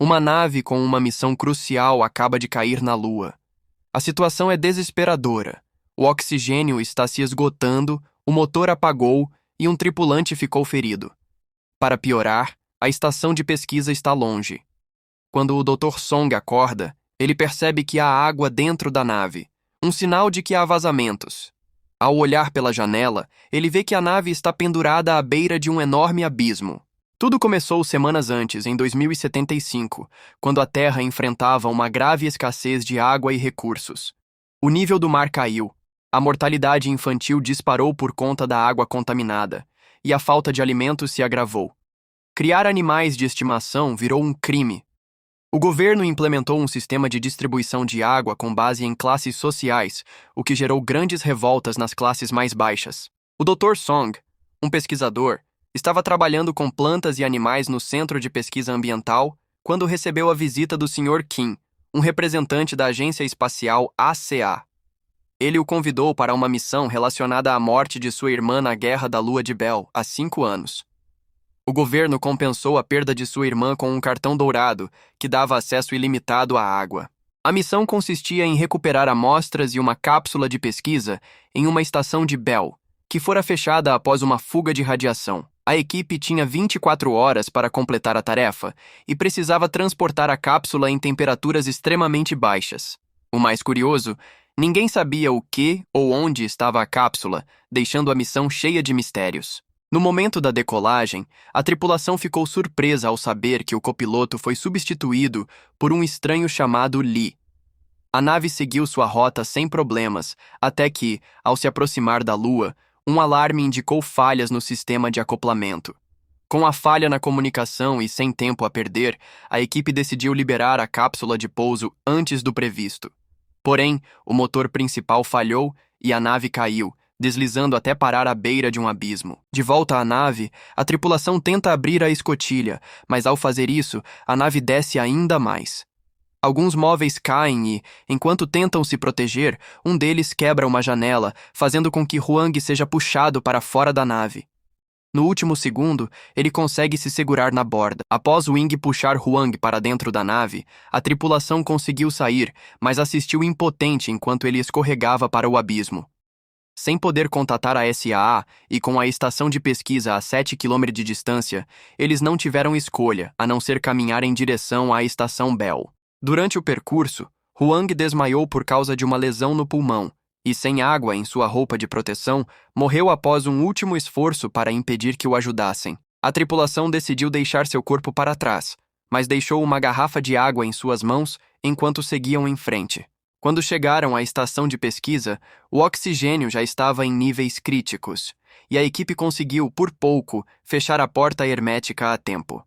Uma nave com uma missão crucial acaba de cair na Lua. A situação é desesperadora. O oxigênio está se esgotando, o motor apagou e um tripulante ficou ferido. Para piorar, a estação de pesquisa está longe. Quando o Dr. Song acorda, ele percebe que há água dentro da nave, um sinal de que há vazamentos. Ao olhar pela janela, ele vê que a nave está pendurada à beira de um enorme abismo. Tudo começou semanas antes, em 2075, quando a Terra enfrentava uma grave escassez de água e recursos. O nível do mar caiu, a mortalidade infantil disparou por conta da água contaminada, e a falta de alimentos se agravou. Criar animais de estimação virou um crime. O governo implementou um sistema de distribuição de água com base em classes sociais, o que gerou grandes revoltas nas classes mais baixas. O Dr. Song, um pesquisador, estava trabalhando com plantas e animais no Centro de Pesquisa Ambiental quando recebeu a visita do Sr. Kim, um representante da Agência Espacial ACA. Ele o convidou para uma missão relacionada à morte de sua irmã na Guerra da Lua de Bell, há 5 anos. O governo compensou a perda de sua irmã com um cartão dourado, que dava acesso ilimitado à água. A missão consistia em recuperar amostras e uma cápsula de pesquisa em uma estação de Bell, que fora fechada após uma fuga de radiação. A equipe tinha 24 horas para completar a tarefa e precisava transportar a cápsula em temperaturas extremamente baixas. O mais curioso, ninguém sabia o que ou onde estava a cápsula, deixando a missão cheia de mistérios. No momento da decolagem, a tripulação ficou surpresa ao saber que o copiloto foi substituído por um estranho chamado Lee. A nave seguiu sua rota sem problemas, até que, ao se aproximar da Lua, um alarme indicou falhas no sistema de acoplamento. Com a falha na comunicação e sem tempo a perder, a equipe decidiu liberar a cápsula de pouso antes do previsto. Porém, o motor principal falhou e a nave caiu, deslizando até parar à beira de um abismo. De volta à nave, a tripulação tenta abrir a escotilha, mas ao fazer isso, a nave desce ainda mais. Alguns móveis caem e, enquanto tentam se proteger, um deles quebra uma janela, fazendo com que Huang seja puxado para fora da nave. No último segundo, ele consegue se segurar na borda. Após Wing puxar Huang para dentro da nave, a tripulação conseguiu sair, mas assistiu impotente enquanto ele escorregava para o abismo. Sem poder contatar a SAA e com a estação de pesquisa a 7 km de distância, eles não tiveram escolha, a não ser caminhar em direção à estação Bell. Durante o percurso, Huang desmaiou por causa de uma lesão no pulmão e, sem água em sua roupa de proteção, morreu após um último esforço para impedir que o ajudassem. A tripulação decidiu deixar seu corpo para trás, mas deixou uma garrafa de água em suas mãos enquanto seguiam em frente. Quando chegaram à estação de pesquisa, o oxigênio já estava em níveis críticos, e a equipe conseguiu, por pouco, fechar a porta hermética a tempo.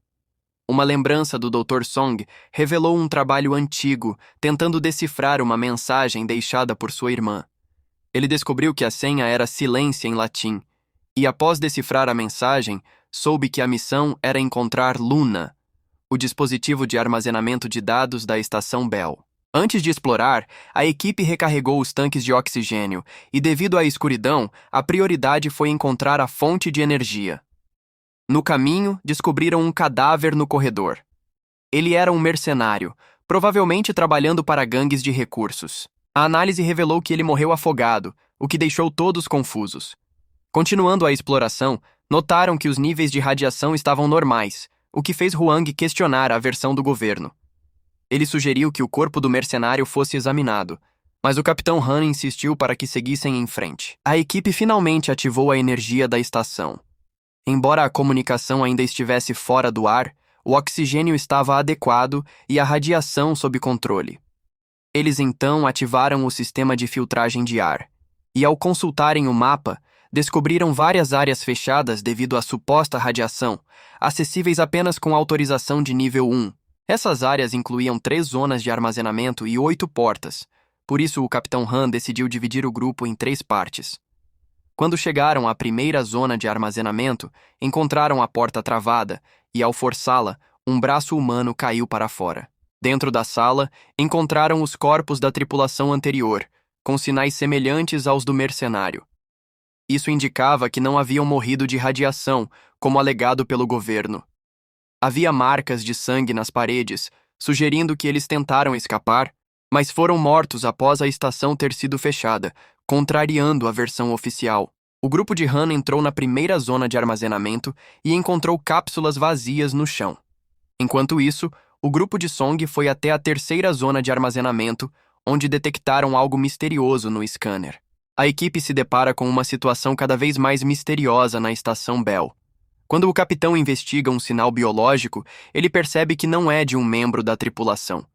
Uma lembrança do Dr. Song revelou um trabalho antigo, tentando decifrar uma mensagem deixada por sua irmã. Ele descobriu que a senha era silêncio em latim, e após decifrar a mensagem, soube que a missão era encontrar Luna, o dispositivo de armazenamento de dados da estação Bell. Antes de explorar, a equipe recarregou os tanques de oxigênio e, devido à escuridão, a prioridade foi encontrar a fonte de energia. No caminho, descobriram um cadáver no corredor. Ele era um mercenário, provavelmente trabalhando para gangues de recursos. A análise revelou que ele morreu afogado, o que deixou todos confusos. Continuando a exploração, notaram que os níveis de radiação estavam normais, o que fez Huang questionar a versão do governo. Ele sugeriu que o corpo do mercenário fosse examinado, mas o Capitão Han insistiu para que seguissem em frente. A equipe finalmente ativou a energia da estação. Embora a comunicação ainda estivesse fora do ar, o oxigênio estava adequado e a radiação sob controle. Eles então ativaram o sistema de filtragem de ar, e ao consultarem o mapa, descobriram várias áreas fechadas devido à suposta radiação, acessíveis apenas com autorização de nível 1. Essas áreas incluíam 3 zonas de armazenamento e 8 portas, por isso o Capitão Han decidiu dividir o grupo em 3 partes. Quando chegaram à primeira zona de armazenamento, encontraram a porta travada e, ao forçá-la, um braço humano caiu para fora. Dentro da sala, encontraram os corpos da tripulação anterior, com sinais semelhantes aos do mercenário. Isso indicava que não haviam morrido de radiação, como alegado pelo governo. Havia marcas de sangue nas paredes, sugerindo que eles tentaram escapar, mas foram mortos após a estação ter sido fechada, contrariando a versão oficial. O grupo de Han entrou na primeira zona de armazenamento e encontrou cápsulas vazias no chão. Enquanto isso, o grupo de Song foi até a terceira zona de armazenamento, onde detectaram algo misterioso no scanner. A equipe se depara com uma situação cada vez mais misteriosa na estação Bell. Quando o capitão investiga um sinal biológico, ele percebe que não é de um membro da tripulação.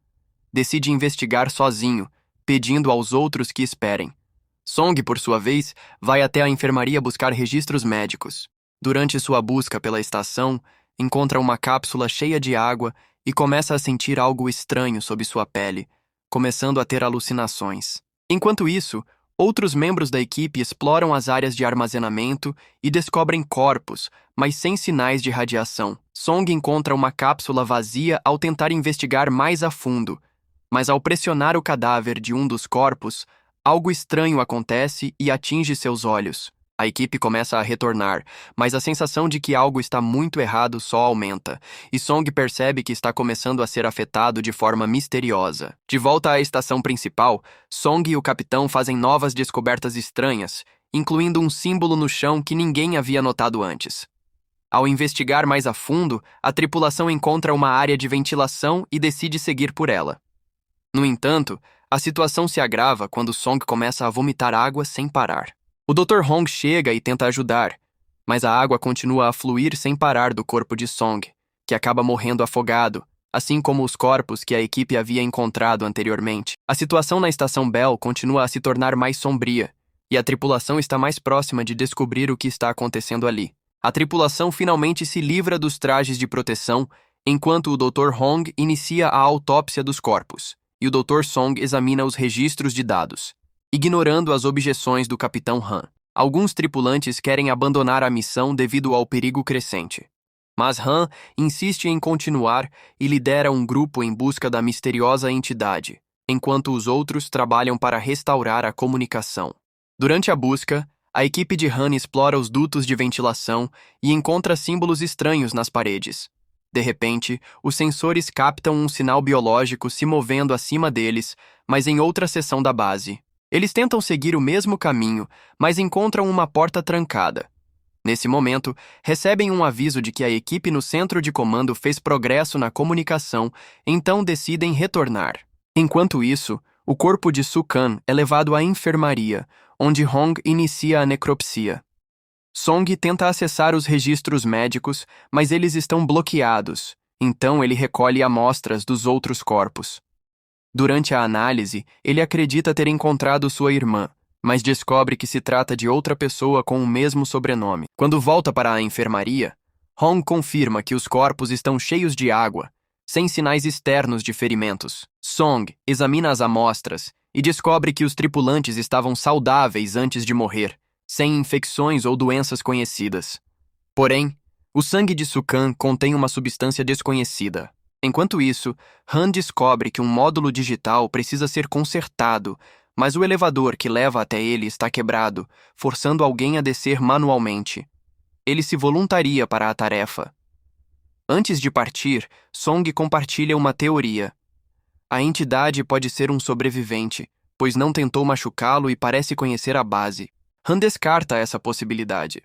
Decide investigar sozinho, pedindo aos outros que esperem. Song, por sua vez, vai até a enfermaria buscar registros médicos. Durante sua busca pela estação, encontra uma cápsula cheia de água e começa a sentir algo estranho sob sua pele, começando a ter alucinações. Enquanto isso, outros membros da equipe exploram as áreas de armazenamento e descobrem corpos, mas sem sinais de radiação. Song encontra uma cápsula vazia ao tentar investigar mais a fundo, mas ao pressionar o cadáver de um dos corpos, algo estranho acontece e atinge seus olhos. A equipe começa a retornar, mas a sensação de que algo está muito errado só aumenta, e Song percebe que está começando a ser afetado de forma misteriosa. De volta à estação principal, Song e o capitão fazem novas descobertas estranhas, incluindo um símbolo no chão que ninguém havia notado antes. Ao investigar mais a fundo, a tripulação encontra uma área de ventilação e decide seguir por ela. No entanto, a situação se agrava quando Song começa a vomitar água sem parar. O Dr. Hong chega e tenta ajudar, mas a água continua a fluir sem parar do corpo de Song, que acaba morrendo afogado, assim como os corpos que a equipe havia encontrado anteriormente. A situação na estação Bell continua a se tornar mais sombria, e a tripulação está mais próxima de descobrir o que está acontecendo ali. A tripulação finalmente se livra dos trajes de proteção, enquanto o Dr. Hong inicia a autópsia dos corpos, e o Dr. Song examina os registros de dados, ignorando as objeções do Capitão Han. Alguns tripulantes querem abandonar a missão devido ao perigo crescente. Mas Han insiste em continuar e lidera um grupo em busca da misteriosa entidade, enquanto os outros trabalham para restaurar a comunicação. Durante a busca, a equipe de Han explora os dutos de ventilação e encontra símbolos estranhos nas paredes. De repente, os sensores captam um sinal biológico se movendo acima deles, mas em outra seção da base. Eles tentam seguir o mesmo caminho, mas encontram uma porta trancada. Nesse momento, recebem um aviso de que a equipe no centro de comando fez progresso na comunicação, então decidem retornar. Enquanto isso, o corpo de Su-kan é levado à enfermaria, onde Hong inicia a necropsia. Song tenta acessar os registros médicos, mas eles estão bloqueados, então ele recolhe amostras dos outros corpos. Durante a análise, ele acredita ter encontrado sua irmã, mas descobre que se trata de outra pessoa com o mesmo sobrenome. Quando volta para a enfermaria, Hong confirma que os corpos estão cheios de água, sem sinais externos de ferimentos. Song examina as amostras e descobre que os tripulantes estavam saudáveis antes de morrer, sem infecções ou doenças conhecidas. Porém, o sangue de Su-kan contém uma substância desconhecida. Enquanto isso, Han descobre que um módulo digital precisa ser consertado, mas o elevador que leva até ele está quebrado, forçando alguém a descer manualmente. Ele se voluntaria para a tarefa. Antes de partir, Song compartilha uma teoria. A entidade pode ser um sobrevivente, pois não tentou machucá-lo e parece conhecer a base. Han descarta essa possibilidade.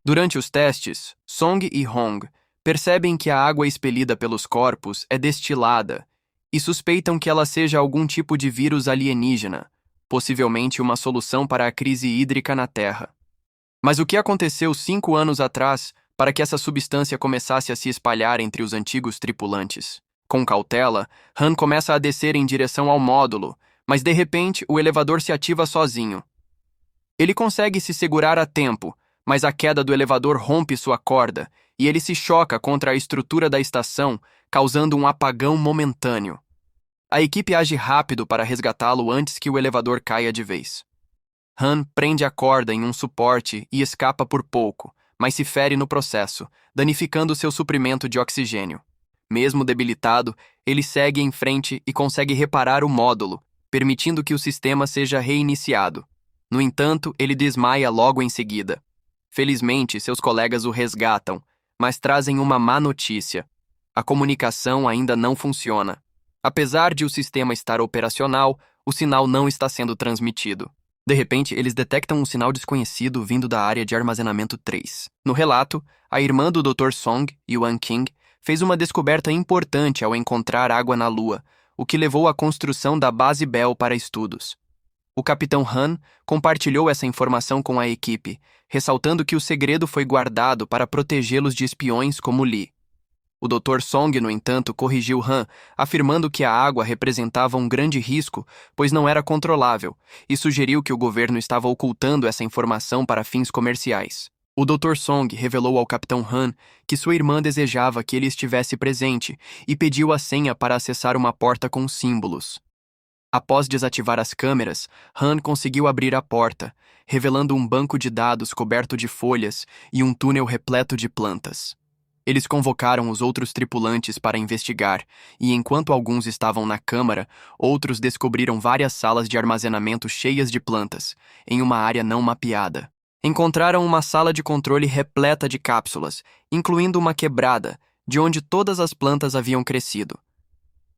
Durante os testes, Song e Hong percebem que a água expelida pelos corpos é destilada e suspeitam que ela seja algum tipo de vírus alienígena, possivelmente uma solução para a crise hídrica na Terra. Mas o que aconteceu 5 anos atrás para que essa substância começasse a se espalhar entre os antigos tripulantes? Com cautela, Han começa a descer em direção ao módulo, mas de repente o elevador se ativa sozinho. Ele consegue se segurar a tempo, mas a queda do elevador rompe sua corda e ele se choca contra a estrutura da estação, causando um apagão momentâneo. A equipe age rápido para resgatá-lo antes que o elevador caia de vez. Han prende a corda em um suporte e escapa por pouco, mas se fere no processo, danificando seu suprimento de oxigênio. Mesmo debilitado, ele segue em frente e consegue reparar o módulo, permitindo que o sistema seja reiniciado. No entanto, ele desmaia logo em seguida. Felizmente, seus colegas o resgatam, mas trazem uma má notícia. A comunicação ainda não funciona. Apesar de o sistema estar operacional, o sinal não está sendo transmitido. De repente, eles detectam um sinal desconhecido vindo da área de armazenamento 3. No relato, a irmã do Dr. Song, Yuan King, fez uma descoberta importante ao encontrar água na Lua, o que levou à construção da Base Bell para estudos. O capitão Han compartilhou essa informação com a equipe, ressaltando que o segredo foi guardado para protegê-los de espiões como Lee. O Dr. Song, no entanto, corrigiu Han, afirmando que a água representava um grande risco, pois não era controlável, e sugeriu que o governo estava ocultando essa informação para fins comerciais. O Dr. Song revelou ao capitão Han que sua irmã desejava que ele estivesse presente e pediu a senha para acessar uma porta com símbolos. Após desativar as câmeras, Han conseguiu abrir a porta, revelando um banco de dados coberto de folhas e um túnel repleto de plantas. Eles convocaram os outros tripulantes para investigar, e enquanto alguns estavam na câmara, outros descobriram várias salas de armazenamento cheias de plantas, em uma área não mapeada. Encontraram uma sala de controle repleta de cápsulas, incluindo uma quebrada, de onde todas as plantas haviam crescido.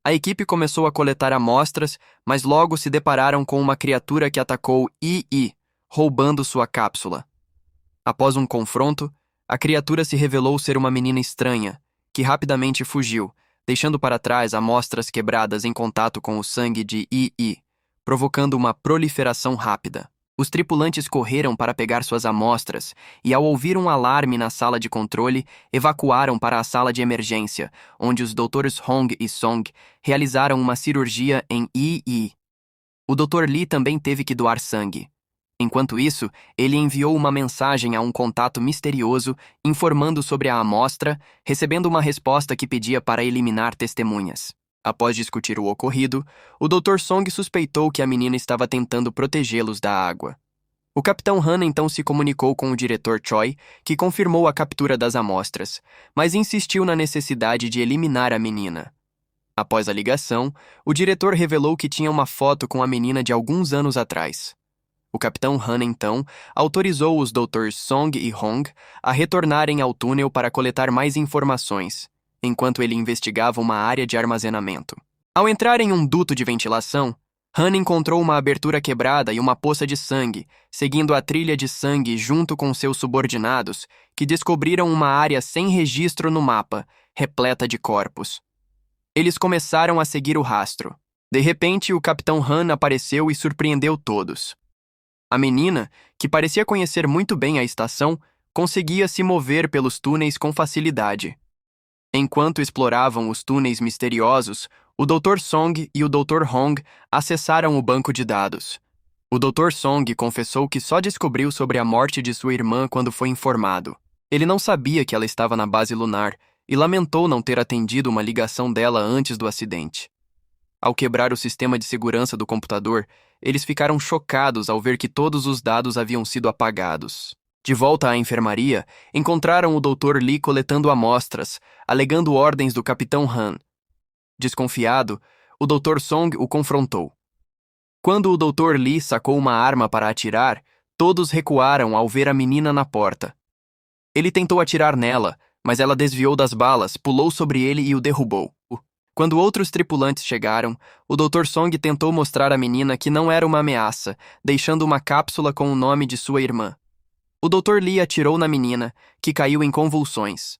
A equipe começou a coletar amostras, mas logo se depararam com uma criatura que atacou Yi, roubando sua cápsula. Após um confronto, a criatura se revelou ser uma menina estranha, que rapidamente fugiu, deixando para trás amostras quebradas em contato com o sangue de Yi, provocando uma proliferação rápida. Os tripulantes correram para pegar suas amostras e, ao ouvir um alarme na sala de controle, evacuaram para a sala de emergência, onde os Drs. Hong e Song realizaram uma cirurgia em Yi. O Dr. Lee também teve que doar sangue. Enquanto isso, ele enviou uma mensagem a um contato misterioso informando sobre a amostra, recebendo uma resposta que pedia para eliminar testemunhas. Após discutir o ocorrido, o Dr. Song suspeitou que a menina estava tentando protegê-los da água. O capitão Han então se comunicou com o diretor Choi, que confirmou a captura das amostras, mas insistiu na necessidade de eliminar a menina. Após a ligação, o diretor revelou que tinha uma foto com a menina de alguns anos atrás. O capitão Han, então, autorizou os Drs. Song e Hong a retornarem ao túnel para coletar mais informações, enquanto ele investigava uma área de armazenamento. Ao entrar em um duto de ventilação, Han encontrou uma abertura quebrada e uma poça de sangue, seguindo a trilha de sangue junto com seus subordinados, que descobriram uma área sem registro no mapa, repleta de corpos. Eles começaram a seguir o rastro. De repente, o capitão Han apareceu e surpreendeu todos. A menina, que parecia conhecer muito bem a estação, conseguia se mover pelos túneis com facilidade. Enquanto exploravam os túneis misteriosos, o Dr. Song e o Dr. Hong acessaram o banco de dados. O Dr. Song confessou que só descobriu sobre a morte de sua irmã quando foi informado. Ele não sabia que ela estava na base lunar e lamentou não ter atendido uma ligação dela antes do acidente. Ao quebrar o sistema de segurança do computador, eles ficaram chocados ao ver que todos os dados haviam sido apagados. De volta à enfermaria, encontraram o Dr. Lee coletando amostras, alegando ordens do capitão Han. Desconfiado, o Dr. Song o confrontou. Quando o Dr. Lee sacou uma arma para atirar, todos recuaram ao ver a menina na porta. Ele tentou atirar nela, mas ela desviou das balas, pulou sobre ele e o derrubou. Quando outros tripulantes chegaram, o Dr. Song tentou mostrar à menina que não era uma ameaça, deixando uma cápsula com o nome de sua irmã. O Dr. Lee atirou na menina, que caiu em convulsões.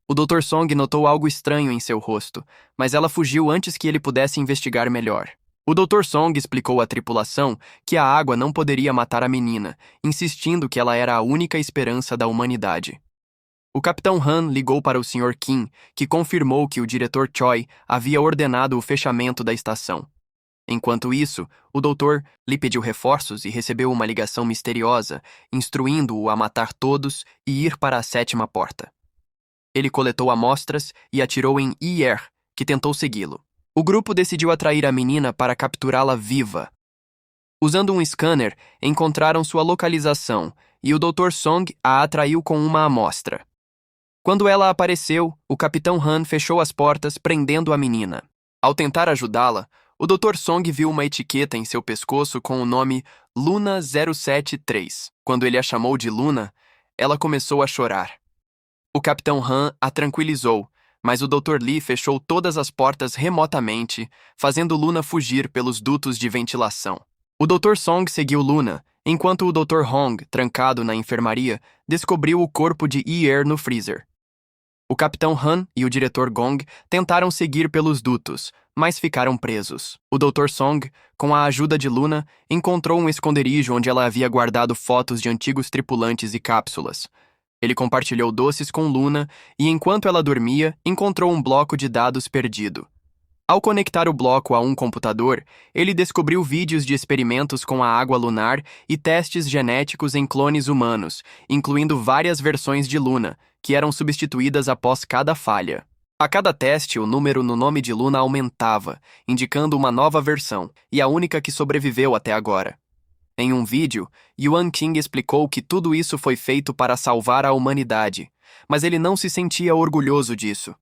O Dr. Song notou algo estranho em seu rosto, mas ela fugiu antes que ele pudesse investigar melhor. O Dr. Song explicou à tripulação que a água não poderia matar a menina, insistindo que ela era a única esperança da humanidade. O capitão Han ligou para o Sr. Kim, que confirmou que o diretor Choi havia ordenado o fechamento da estação. Enquanto isso, o Dr. Lee pediu reforços e recebeu uma ligação misteriosa, instruindo-o a matar todos e ir para a 7ª porta. Ele coletou amostras e atirou em Yi, que tentou segui-lo. O grupo decidiu atrair a menina para capturá-la viva. Usando um scanner, encontraram sua localização e o Dr. Song a atraiu com uma amostra. Quando ela apareceu, o capitão Han fechou as portas, prendendo a menina. Ao tentar ajudá-la, o Dr. Song viu uma etiqueta em seu pescoço com o nome Luna 073. Quando ele a chamou de Luna, ela começou a chorar. O capitão Han a tranquilizou, Mas o Dr. Lee fechou todas as portas remotamente, fazendo Luna fugir pelos dutos de ventilação. O Dr. Song seguiu Luna, enquanto o Dr. Hong, trancado na enfermaria, descobriu o corpo de Yi-Er no freezer. O Capitão Han e o diretor Gong tentaram seguir pelos dutos, mas ficaram presos. O Dr. Song, com a ajuda de Luna, encontrou um esconderijo onde ela havia guardado fotos de antigos tripulantes e cápsulas. Ele compartilhou doces com Luna e, enquanto ela dormia, encontrou um bloco de dados perdido. Ao conectar o bloco a um computador, ele descobriu vídeos de experimentos com a água lunar e testes genéticos em clones humanos, incluindo várias versões de Luna, que eram substituídas após cada falha. A cada teste, o número no nome de Luna aumentava, indicando uma nova versão, e a única que sobreviveu até agora. Em um vídeo, Yuan Qing explicou que tudo isso foi feito para salvar a humanidade, mas ele não se sentia orgulhoso disso.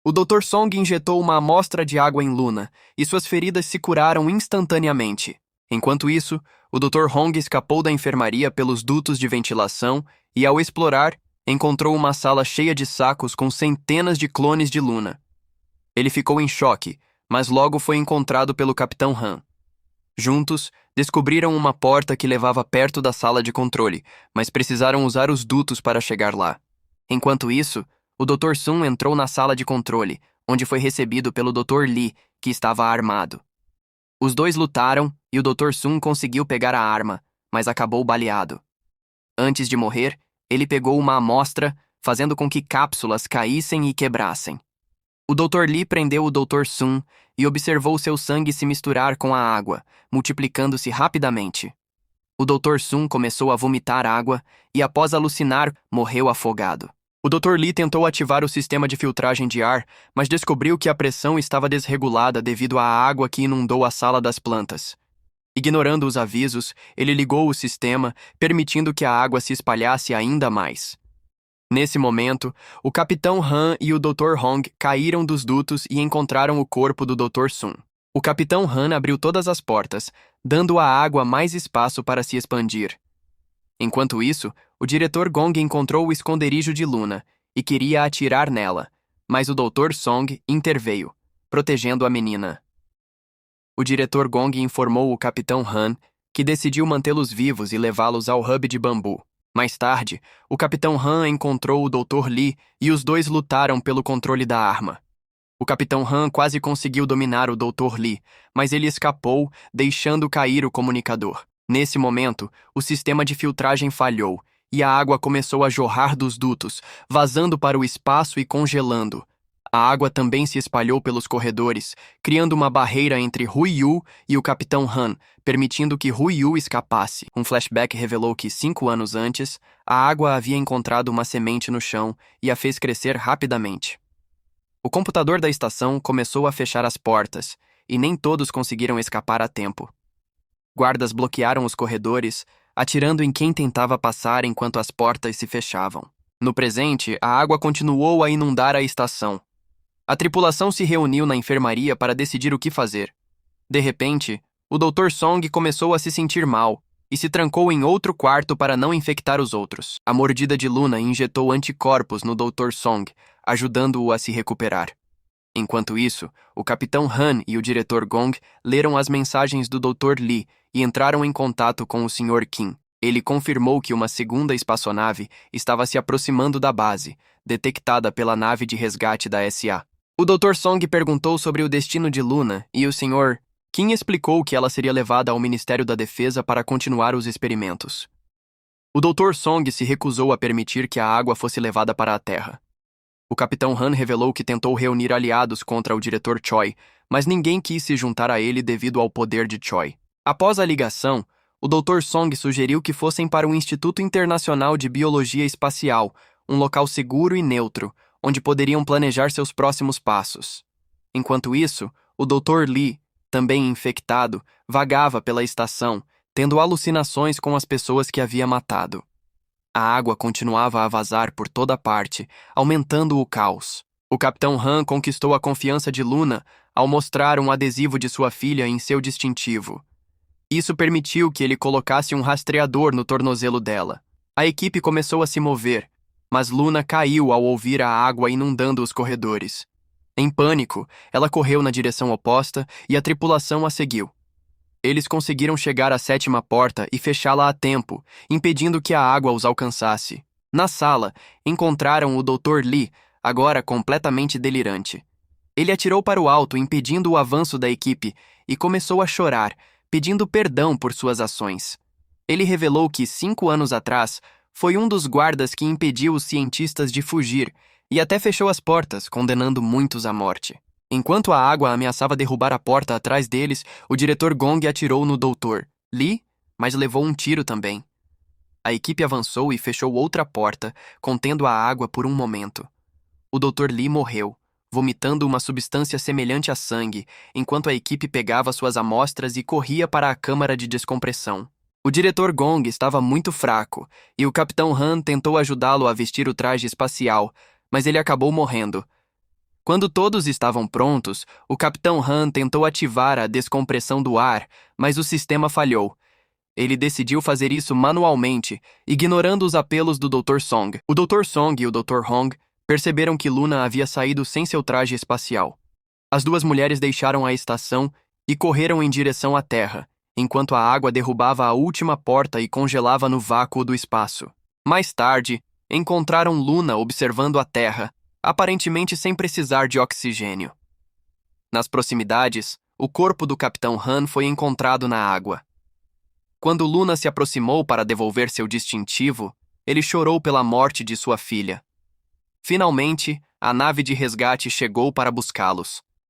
O Dr. Song injetou uma amostra de água em Luna, e suas feridas se curaram instantaneamente. Enquanto isso, o Dr. Hong escapou da enfermaria pelos dutos de ventilação e, ao explorar, encontrou uma sala cheia de sacos com centenas de clones de Luna. Ele ficou em choque, mas logo foi encontrado pelo Capitão Han. Juntos, descobriram uma porta que levava perto da sala de controle, mas precisaram usar os dutos para chegar lá. Enquanto isso, o Dr. Sun entrou na sala de controle, onde foi recebido pelo Dr. Lee, que estava armado. Os dois lutaram e o Dr. Sun conseguiu pegar a arma, mas acabou baleado. Antes de morrer, ele pegou uma amostra, fazendo com que cápsulas caíssem e quebrassem. O Dr. Lee prendeu o Dr. Sun e observou seu sangue se misturar com a água, multiplicando-se rapidamente. O Dr. Sun começou a vomitar água e, após alucinar, morreu afogado. O Dr. Lee tentou ativar o sistema de filtragem de ar, mas descobriu que a pressão estava desregulada devido à água que inundou a sala das plantas. Ignorando os avisos, ele ligou o sistema, permitindo que a água se espalhasse ainda mais. Nesse momento, o Capitão Han e o Dr. Hong caíram dos dutos e encontraram o corpo do Dr. Sun. O Capitão Han abriu todas as portas, dando à água mais espaço para se expandir. Enquanto isso, o diretor Gong encontrou o esconderijo de Luna e queria atirar nela, mas o Dr. Song interveio, protegendo a menina. O diretor Gong informou o Capitão Han que decidiu mantê-los vivos e levá-los ao hub de bambu. Mais tarde, o Capitão Han encontrou o Dr. Lee e os dois lutaram pelo controle da arma. O Capitão Han quase conseguiu dominar o Dr. Lee, mas ele escapou, deixando cair o comunicador. Nesse momento, o sistema de filtragem falhou e a água começou a jorrar dos dutos, vazando para o espaço e congelando. A água também se espalhou pelos corredores, criando uma barreira entre Hu Yu e o Capitão Han, permitindo que Hu Yu escapasse. Um flashback revelou que, 5 anos antes, a água havia encontrado uma semente no chão e a fez crescer rapidamente. O computador da estação começou a fechar as portas, e nem todos conseguiram escapar a tempo. Guardas bloquearam os corredores, atirando em quem tentava passar enquanto as portas se fechavam. No presente, a água continuou a inundar a estação. A tripulação se reuniu na enfermaria para decidir o que fazer. De repente, o Dr. Song começou a se sentir mal e se trancou em outro quarto para não infectar os outros. A mordida de Luna injetou anticorpos no Dr. Song, ajudando-o a se recuperar. Enquanto isso, o Capitão Han e o diretor Gong leram as mensagens do Dr. Lee e entraram em contato com o Sr. Qin. Ele confirmou que uma segunda espaçonave estava se aproximando da base, detectada pela nave de resgate da SA. O Dr. Song perguntou sobre o destino de Luna e o Sr. Qin explicou que ela seria levada ao Ministério da Defesa para continuar os experimentos. O Dr. Song se recusou a permitir que a água fosse levada para a Terra. O Capitão Han revelou que tentou reunir aliados contra o diretor Choi, mas ninguém quis se juntar a ele devido ao poder de Choi. Após a ligação, o Dr. Song sugeriu que fossem para o Instituto Internacional de Biologia Espacial, um local seguro e neutro, onde poderiam planejar seus próximos passos. Enquanto isso, o Dr. Lee, também infectado, vagava pela estação, tendo alucinações com as pessoas que havia matado. A água continuava a vazar por toda parte, aumentando o caos. O Capitão Han conquistou a confiança de Luna ao mostrar um adesivo de sua filha em seu distintivo. Isso permitiu que ele colocasse um rastreador no tornozelo dela. A equipe começou a se mover, Mas Luna caiu ao ouvir a água inundando os corredores. Em pânico, ela correu na direção oposta e a tripulação a seguiu. Eles conseguiram chegar à sétima porta e fechá-la a tempo, impedindo que a água os alcançasse. Na sala, encontraram o Dr. Lee, agora completamente delirante. Ele atirou para o alto, impedindo o avanço da equipe, e começou a chorar, pedindo perdão por suas ações. Ele revelou que, 5 anos atrás, foi um dos guardas que impediu os cientistas de fugir e até fechou as portas, condenando muitos à morte. Enquanto a água ameaçava derrubar a porta atrás deles, o diretor Gong atirou no Dr. Lee, mas levou um tiro também. A equipe avançou e fechou outra porta, contendo a água por um momento. O Dr. Lee morreu, vomitando uma substância semelhante a sangue, enquanto a equipe pegava suas amostras e corria para a câmara de descompressão. O diretor Gong estava muito fraco, e o Capitão Han tentou ajudá-lo a vestir o traje espacial, mas ele acabou morrendo. Quando todos estavam prontos, o Capitão Han tentou ativar a descompressão do ar, mas o sistema falhou. Ele decidiu fazer isso manualmente, ignorando os apelos do Dr. Song. O Dr. Song e o Dr. Hong perceberam que Luna havia saído sem seu traje espacial. As duas mulheres deixaram a estação e correram em direção à Terra, enquanto a água derrubava a última porta e congelava no vácuo do espaço. Mais tarde, encontraram Luna observando a Terra, aparentemente sem precisar de oxigênio. Nas proximidades, o corpo do Capitão Han foi encontrado na água. Quando Luna se aproximou para devolver seu distintivo, ele chorou pela morte de sua filha. Finalmente, a nave de resgate chegou para buscá-los.